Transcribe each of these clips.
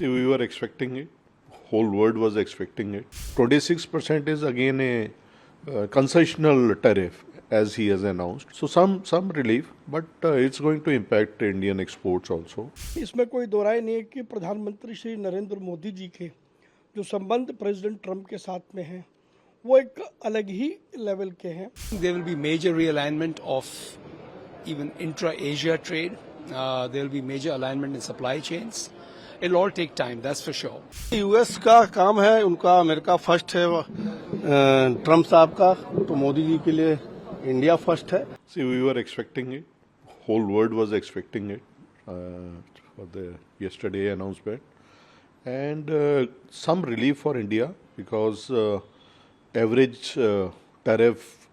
See, we were expecting it. Whole world was expecting it. 26% is again a concessional tariff, as he has announced. So some relief, but it's going to impact Indian exports also. इसमें कोई दो राय नहीं है कि प्रधानमंत्री श्री नरेंद्र मोदी जी के जो संबंध प्रेसिडेंट ट्रंप के साथ में हैं वो एक अलग ही लेवल के हैं. There will be major realignment of even intra-Asia trade. There will be major alignment in supply chains. It'll all take time, that's for sure. US का काम है, उनका अमेरिका फर्स्ट है, ट्रम्प साहब का, तो मोदी जी के लिए इंडिया फर्स्ट है. See, we were expecting it. Whole world was expecting it for the yesterday announcement, and some relief for India because average tariff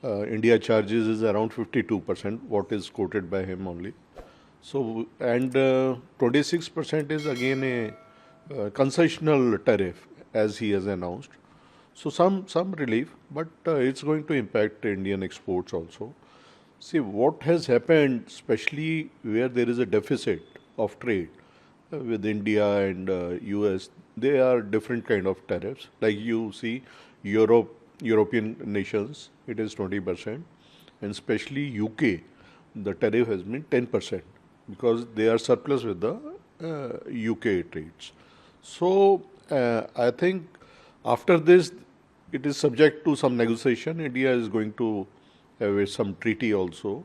India charges is around 52%. What is quoted by him only. So and 26% is again a concessional tariff, as he has announced. So some relief, but it's going to impact Indian exports also. See what has happened, especially where there is a deficit of trade with India and US. They are different kind of tariffs. Like you see, European nations, it is 20%, and especially UK, the tariff has been 10% because they are surplus with the UK trades. So I think after this, it is subject to some negotiation. India is going to have some treaty also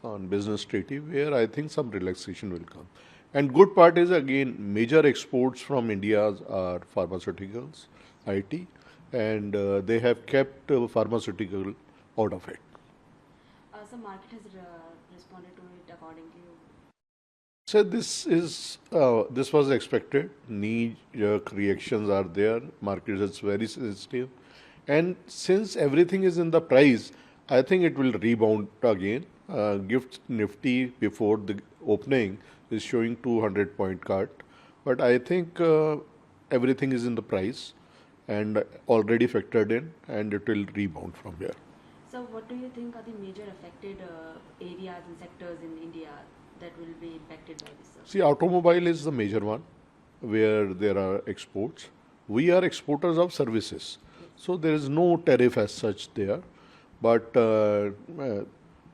on business treaty where I think some relaxation will come. And good part is again major exports from India are pharmaceuticals, IT, and they have kept pharmaceutical out of it. The market has responded to it according to you. So this was expected. Knee-jerk reactions are there. Market is very sensitive, and since everything is in the price, I think it will rebound again. Gift Nifty before the opening is showing 200-point cut, but I think everything is in the price and already factored in, and it will rebound from here. So what do you think are the major affected areas and sectors in India that will be impacted by this? See, automobile is the major one where there are exports. We are exporters of services, so there is no tariff as such there. But the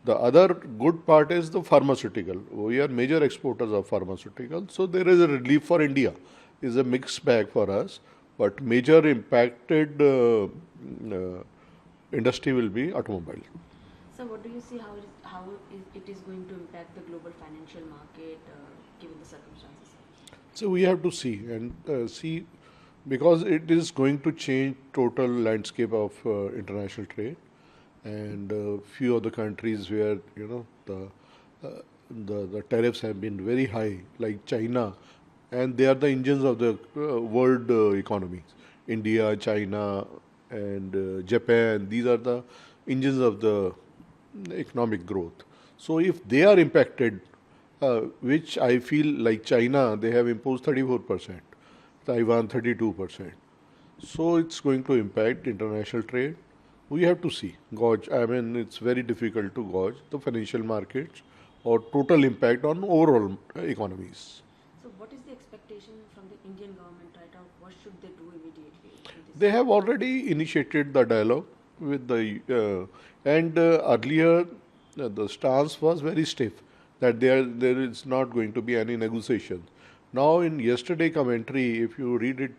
other good part is the pharmaceutical. We are major exporters of pharmaceuticals, so there is a relief for India. It's a mixed bag for us, but major impacted industry will be automobile. So what do you see how it is going to impact the global financial market given the circumstances? So we have to see and see because it is going to change total landscape of international trade, and few of the countries where the tariffs have been very high, like China, and they are the engines of the world economies. India, China, and Japan. These are the engines of the economic growth. So if they are impacted, which I feel like China, they have imposed 34%, Taiwan 32%. So it's going to impact international trade. We have to see, gauge. I mean, it's very difficult to gauge the financial markets or total impact on overall economies. So what is the expectation from the Indian government right now? What should they do immediately? They have already initiated the dialogue with the and earlier the stance was very stiff that there is not going to be any negotiation. Now in yesterday commentary, if you read it,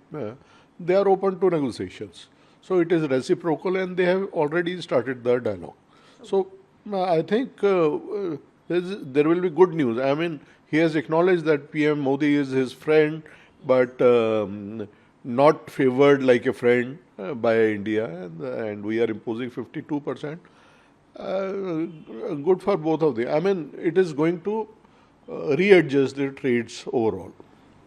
they are open to negotiations. So it is reciprocal and they have already started the dialogue. So I think there will be good news. I mean, he has acknowledged that PM Modi is his friend, but not favored like a friend by India, and we are imposing 52%. Good for both of them. I mean, it is going to readjust the trades overall.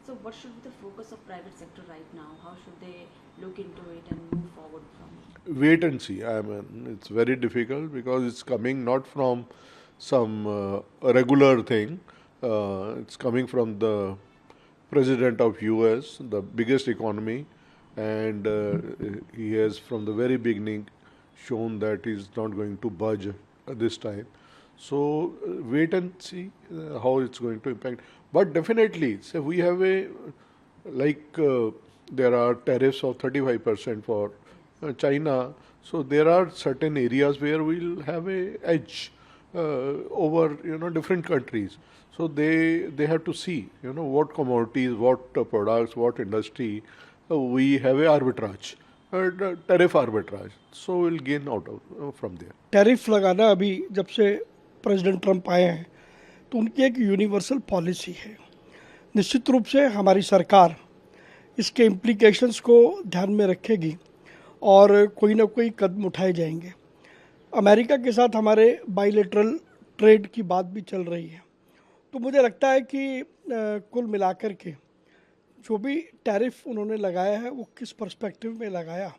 So what should be the focus of private sector right now? How should they look into it and move forward from it? Wait and see. I mean, it's very difficult because it's coming not from some regular thing. It's coming from the president of US, the biggest economy, and he has from the very beginning shown that he's not going to budge this time. So wait and see how it's going to impact. But definitely, say we have a like there are tariffs of 35% for China. So there are certain areas where we'll have a edge over different countries. So they have to see what commodities, what products, what industry we have a arbitrage, tariff arbitrage. So we'll gain out of from there. Tariff लगाना अभी जब से president Trump आए हैं तो उनकी एक universal policy है। निश्चित रूप से हमारी सरकार इसके इम्प्लीकेशंस को ध्यान में रखेगी और कोई ना कोई कदम उठाए जाएंगे। अमेरिका के साथ हमारे बाइलेटरल ट्रेड की बात भी चल रही है, तो मुझे लगता है कि कुल मिलाकर के जो भी टैरिफ उन्होंने लगाया है वो किस पर्सपेक्टिव में लगाया,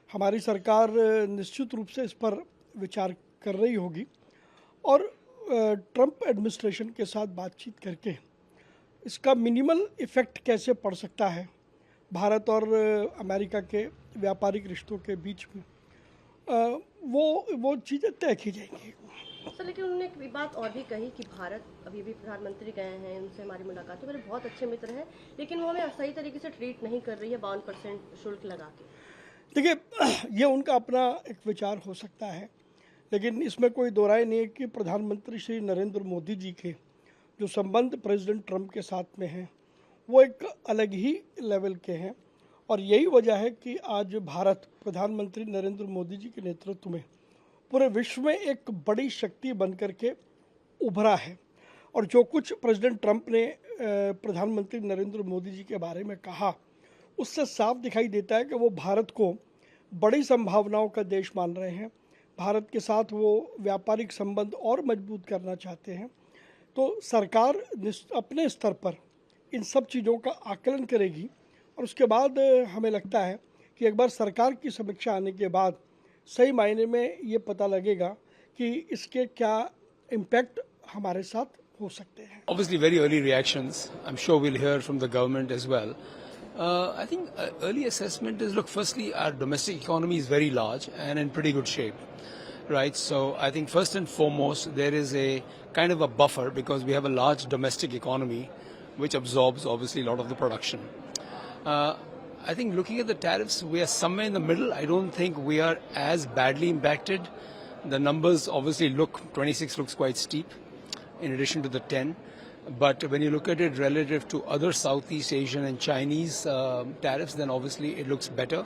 हमारी सरकार निश्चित रूप से इस पर विचार कर रही होगी और ट्रंप एडमिनिस्ट्रेशन के साथ बातचीत करके इसका मिनिमल इफ़ेक्ट कैसे पड़ सकता है भारत और अमेरिका के व्यापारिक रिश्तों के बीच में, वो चीज़ें तय की जाएंगी। सर, लेकिन उन्होंने एक बात और भी कही कि भारत अभी भी प्रधानमंत्री गए हैं, उनसे हमारी मुलाकात है, मेरे बहुत अच्छे मित्र हैं, लेकिन वो हमें सही तरीके से ट्रीट नहीं कर रही है 52% शुल्क लगा के। देखिए, ये उनका अपना एक विचार हो सकता है, लेकिन इसमें कोई दो राय नहीं है कि प्रधानमंत्री श्री नरेंद्र मोदी जी के जो संबंध प्रेसिडेंट ट्रंप के साथ में हैं वो एक अलग ही लेवल के हैं और यही वजह है कि आज भारत प्रधानमंत्री नरेंद्र मोदी जी के नेतृत्व में पूरे विश्व में एक बड़ी शक्ति बनकर के उभरा है। और जो कुछ प्रेसिडेंट ट्रंप ने प्रधानमंत्री नरेंद्र मोदी जी के बारे में कहा उससे साफ दिखाई देता है कि वो भारत को बड़ी संभावनाओं का देश मान रहे हैं, भारत के साथ वो व्यापारिक संबंध और मजबूत करना चाहते हैं। तो सरकार अपने स्तर पर इन सब चीज़ों का आकलन करेगी और उसके बाद हमें लगता है कि एक बार सरकार की समीक्षा आने के बाद सही मायने में ये पता लगेगा कि इसके क्या इम्पैक्ट हमारे साथ हो सकते हैं। Obviously, very early reactions. I'm sure we'll hear from the government as well. I think early assessment is, look, firstly, our domestic economy is very large and in pretty good shape, right? So I think first and foremost, there is a kind of a buffer because we have a large domestic economy which absorbs, obviously, a lot of the production. I think looking at the tariffs, we are somewhere in the middle. I don't think we are as badly impacted. The numbers obviously look, 26 looks quite steep in addition to the 10. But when you look at it relative to other Southeast Asian and Chinese tariffs, then obviously it looks better.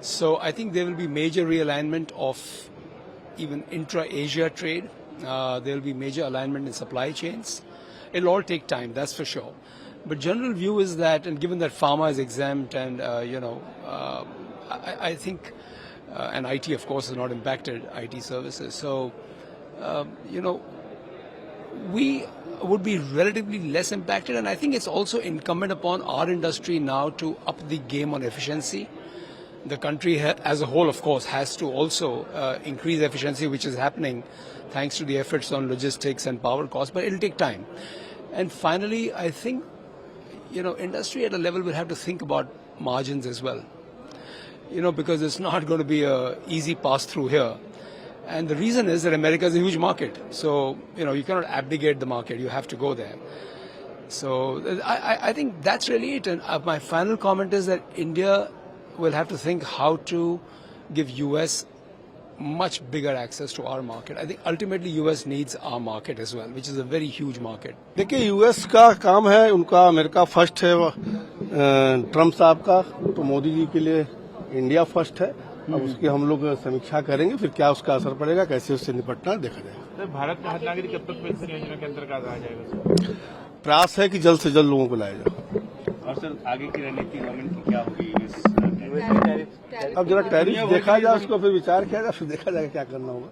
So I think there will be major realignment of even intra-Asia trade. There will be major alignment in supply chains. It'll all take time, that's for sure. But general view is that, and given that pharma is exempt and, I think, and IT, of course, is not impacted, IT services. So, we would be relatively less impacted, and I think it's also incumbent upon our industry now to up the game on efficiency. The country as a whole, of course, has to also increase efficiency, which is happening thanks to the efforts on logistics and power costs, but it'll take time. And finally, I think, industry at a level will have to think about margins as well, because it's not going to be a easy pass through here. And the reason is that America is a huge market. So, you cannot abdicate the market. You have to go there. So I think that's really it. And my final comment is that India will have to think how to give US much bigger access to our market. I think ultimately US needs our market as well, which is a very huge market. देखिए, US का काम है, उनका America first है, Trump साहब का, तो मोदी जी के लिए इंडिया फर्स्ट है। अब उसकी हम लोग समीक्षा करेंगे, फिर क्या उसका असर पड़ेगा, कैसे उससे निपटना देखा जाएगा। सर, भारत में हर नागरिक कब तक पेंशन योजना के अंतर्गत आ जाएगा? प्रयास है कि जल्द से जल्द लोगों को लाया जाए। और सर, आगे की रणनीति गवर्नमेंट की क्या होगी? अब जरा टैरिफ देखा जाए, उसको फिर विचार किया जाए, फिर देखा जाएगा क्या करना होगा।